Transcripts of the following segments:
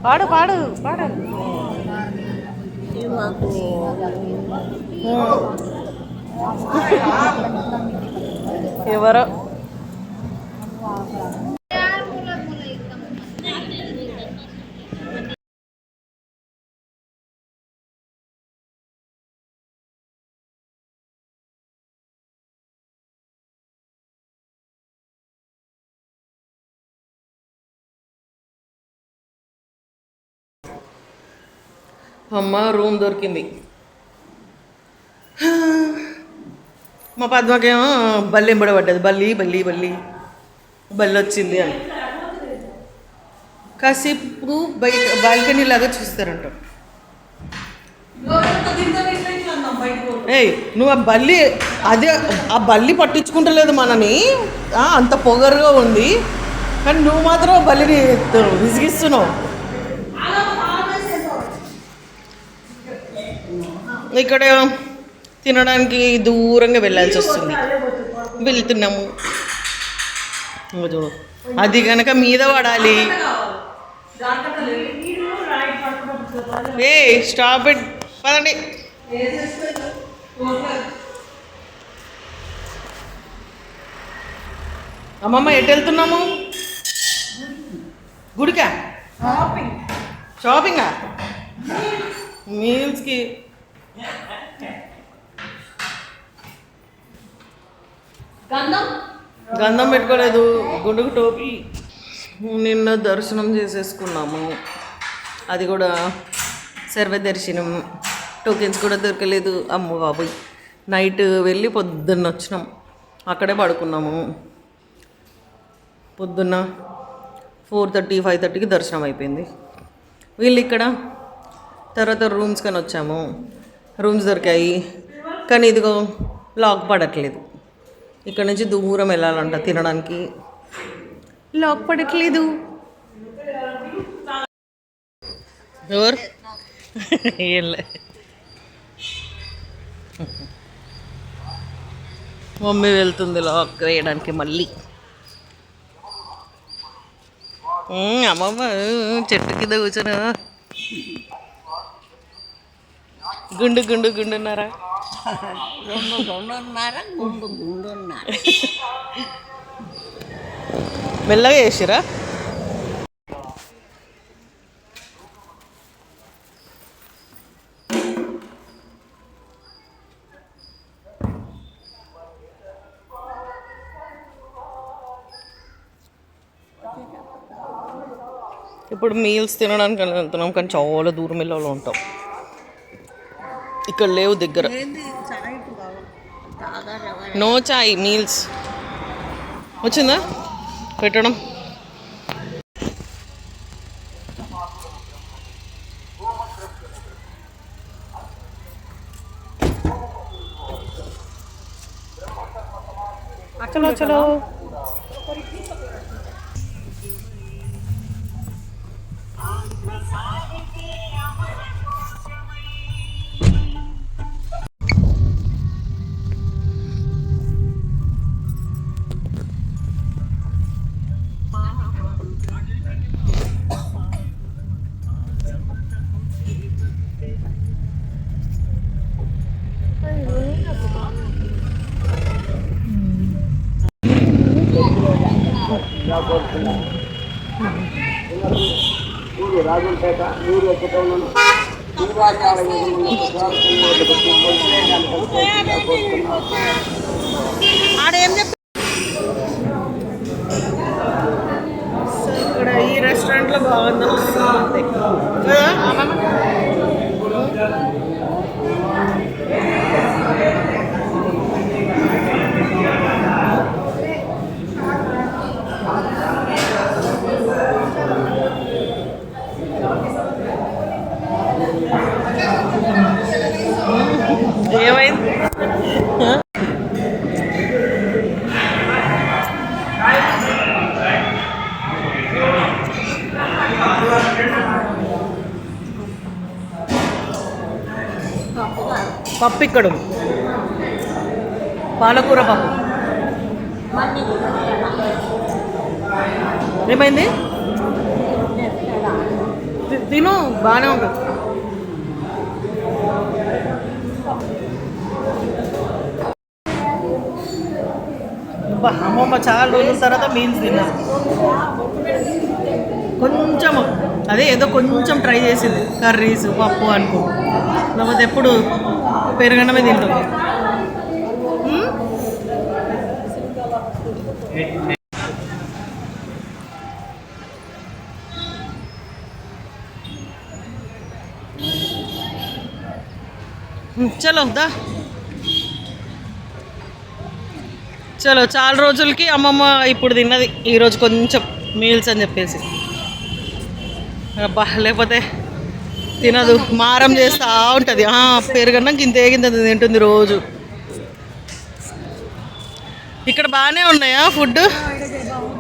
పాడు పాడు పాడు. ఎవరో అమ్మ రూమ్ దొరికింది. మా పద్మకేమో బల్లి ఎంబడబడ్డది. బల్లి బల్లి బల్లి బల్లి వచ్చింది అని కాసేపు బయట బాల్కనీ లాగా చూస్తారంట. ఏయ్ నువ్వు ఆ బల్లి అదే ఆ బల్లి పట్టించుకుంటలేదు మనని, అంత పొగరుగా ఉంది. కానీ నువ్వు మాత్రం బల్లిని విసిగిస్తున్నావు. ఇక్కడ తినడానికి దూరంగా వెళ్ళాల్సి వస్తుంది. వెళ్తున్నాము. చూడు అది కనుక మీద పడాలి. ఏ స్టాప్ ఇట్ పదండి. అమ్మమ్మ ఎటు వెళ్తున్నాము? గుడికా? షాపింగా? మీల్స్కి గంధం పెట్టుకోలేదు. గుండుకు టోపీ నిన్న దర్శనం చేసేసుకున్నాము. అది కూడా సర్వ దర్శనం. టోకెన్స్ కూడా దొరకలేదు. అమ్మ బాబోయ్, నైట్ వెళ్ళి పొద్దున్న వచ్చినాం. అక్కడే పడుకున్నాము. పొద్దున్న 4:30 5:30కి దర్శనం అయిపోయింది. వీళ్ళు ఇక్కడ తర్వాత రూమ్స్ కానీ వచ్చాము. రూమ్స్ దొరికాయి కానీ ఇదిగో లాక్ పడట్లేదు. ఇక్కడ నుంచి దూరం వెళ్ళాలంట తినడానికి. లాక్ పడట్లేదు. ఎవరు మమ్మీ వెళ్తుంది లాక్ వేయడానికి మళ్ళీ. అమ్మమ్మ చెట్టు కింద కూర్చొని గుండు గుండు గుండున్నారా? మెల్లగా చేసిరా? ఇప్పుడు మీల్స్ తినడానికి వెళ్తున్నాం కానీ చాలా దూరం వెళ్ళాలో ఉంటాం. ఇక్కడ లేవు దగ్గర. నో చాయ్ మీల్స్ వచ్చిందా పెట్టడం? చలో చలో. ఆడేం చెప్ప ఇక్కడ ఈ రెస్టారెంట్లో బాగుంది కదా. ఏమైంది? పప్పు ఇక్కడ పాలకూర పప్పు. ఏమైంది? తిను బాగానే ఉంటుంది. అమ్మమ్మ చాలా రోజుల తర్వాత మీల్స్ తిన్నది. కొంచెం అదే ఏదో కొంచెం ట్రై చేసింది, కర్రీస్ పప్పు అనుకో, లేకపోతే ఎప్పుడు పెరుగన్నమే తింటుంది. చలో దా, చలో. చాలా రోజులకి అమ్మమ్మ ఇప్పుడు తిన్నది ఈరోజు కొంచెం మీల్స్ అని చెప్పేసి. అబ్బా లేకపోతే తినదు, మారం చేస్తూ ఉంటుంది. పెరుగన్నం గింత తింటుంది రోజు. ఇక్కడ బాగానే ఉన్నాయా ఫుడ్?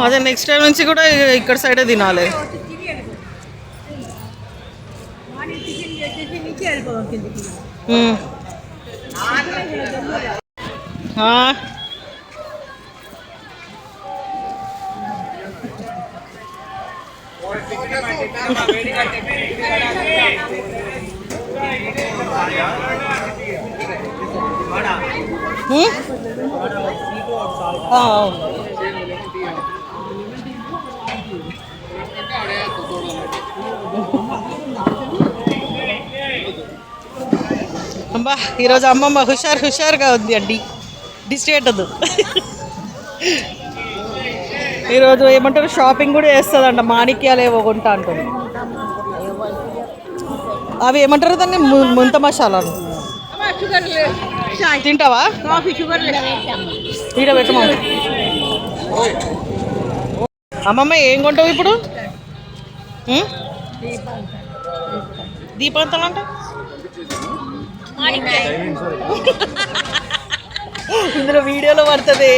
అదే నెక్స్ట్ టైం నుంచి కూడా ఇక్కడ సైడే తినాలి. అబ్బా ఈరోజు అమ్మమ్మ హుషారుగా ఉంది అండి. డిస్ట్రేట్ వద్దు. ఈరోజు ఏమంటారు, షాపింగ్ కూడా చేస్తుందంట. మాణిక్యాలు ఏవో కొంటా అంటుంది. అవి ఏమంటారు దాన్ని, ముంత మసాలాలు. తింటావా? ఈడ పెట్టమా. అమ్మమ్మ ఏం కొంటావు ఇప్పుడు? దీపాంతలు అంటే ఇందులో వీడియోలో పడుతుంది.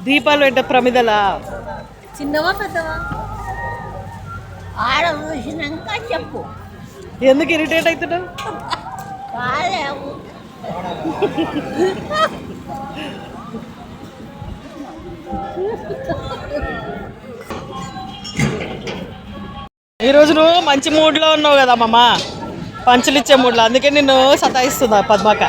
దీపాలు పెట్ట ప్రమిదలా? చిన్నవా పెద్దవా? ఆడ చూసినాక చెప్పు. ఎందుకు ఇరిటేట్ అవుతున్నావు? ఈరోజు నువ్వు మంచి మూడ్లో ఉన్నావు కదా అమ్మమ్మ, పంచులు ఇచ్చే మూడ్లో, అందుకే నిన్ను సతాయిస్తుందా పద్మక.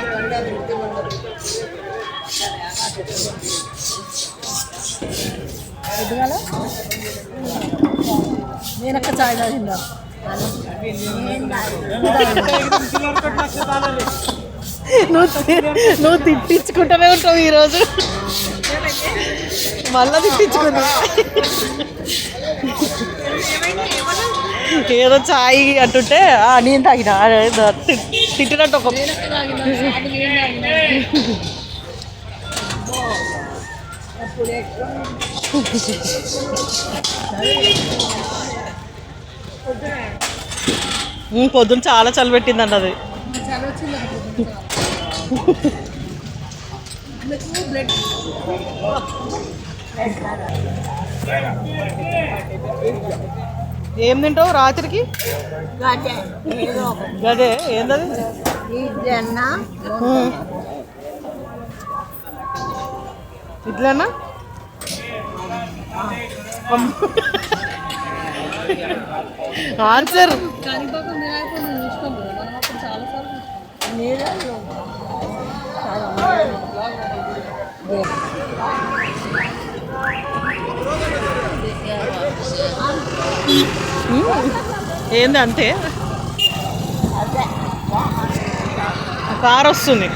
నేనక్క చాయ్ తాగిందా? నువ్వు తిట్టించుకుంటూనే ఉంటావు. ఈరోజు మళ్ళా తిట్టించుకుంది. ఏదో చాయ్ అంటుంటే నేను తాగిన తిట్టినట్టు ఒక పొద్దున్న చాలా చలి పెట్టిందండి అది. ఏం తింటావు రాత్రికి? గదే ఏందది? ఇట్లన్నా ఆన్సర్. ఏంది అంతే? కారు వస్తుంది.